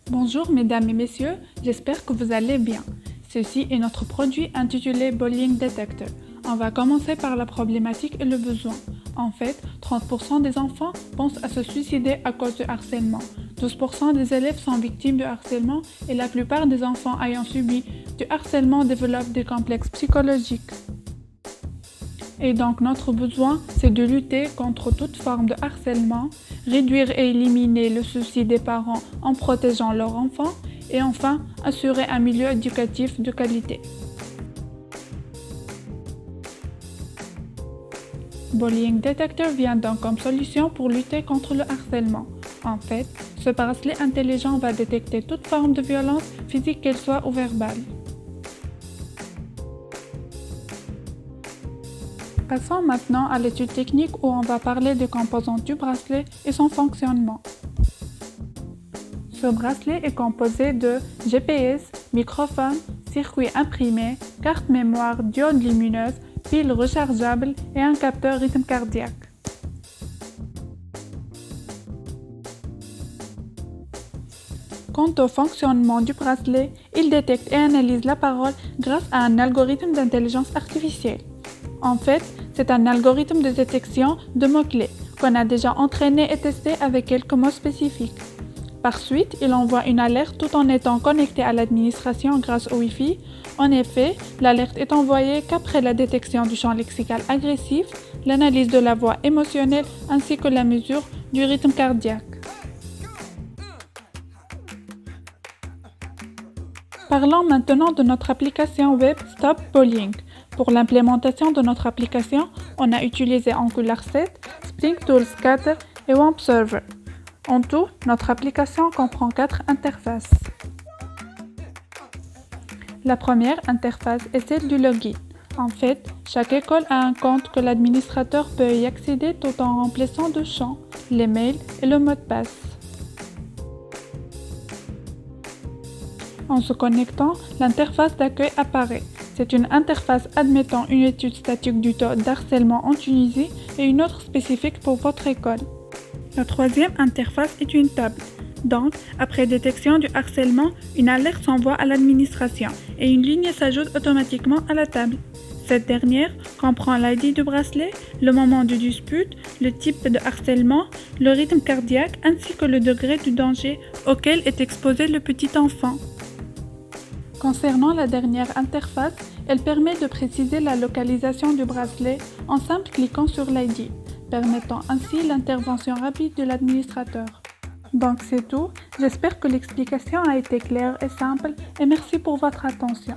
Bonjour mesdames et messieurs, j'espère que vous allez bien. Ceci est notre produit intitulé Bullying Detector. On va commencer par la problématique et le besoin. En fait, 30% des enfants pensent à se suicider à cause de harcèlement. 12% des élèves sont victimes de harcèlement et la plupart des enfants ayant subi du harcèlement développent des complexes psychologiques. Et donc notre besoin, c'est de lutter contre toute forme de harcèlement, réduire et éliminer le souci des parents en protégeant leurs enfants et enfin assurer un milieu éducatif de qualité. Bullying Detector vient donc comme solution pour lutter contre le harcèlement. En fait, ce bracelet intelligent va détecter toute forme de violence physique qu'elle soit ou verbale. Passons maintenant à l'étude technique où on va parler des composantes du bracelet et son fonctionnement. Ce bracelet est composé de GPS, microphone, circuit imprimé, carte mémoire, diode lumineuse, pile rechargeable et un capteur rythme cardiaque. Quant au fonctionnement du bracelet, il détecte et analyse la parole grâce à un algorithme d'intelligence artificielle. En fait, c'est un algorithme de détection de mots-clés qu'on a déjà entraîné et testé avec quelques mots spécifiques. Par suite, il envoie une alerte tout en étant connecté à l'administration grâce au Wi-Fi. En effet, l'alerte est envoyée qu'après la détection du champ lexical agressif, l'analyse de la voix émotionnelle ainsi que la mesure du rythme cardiaque. Parlons maintenant de notre application web Stop Bullying. Pour l'implémentation de notre application, on a utilisé Angular 7, Spring Tools 4 et WAMP Server. En tout, notre application comprend 4 interfaces. La première interface est celle du login. En fait, chaque école a un compte que l'administrateur peut y accéder tout en remplissant deux champs, les mails et le mot de passe. En se connectant, l'interface d'accueil apparaît. C'est une interface admettant une étude statique du taux d'harcèlement en Tunisie et une autre spécifique pour votre école. La troisième interface est une table. Donc, après détection du harcèlement, une alerte s'envoie à l'administration et une ligne s'ajoute automatiquement à la table. Cette dernière comprend l'ID du bracelet, le moment du dispute, le type de harcèlement, le rythme cardiaque ainsi que le degré du danger auquel est exposé le petit enfant. Concernant la dernière interface, elle permet de préciser la localisation du bracelet en simple cliquant sur l'ID, permettant ainsi l'intervention rapide de l'administrateur. Donc c'est tout, j'espère que l'explication a été claire et simple et merci pour votre attention.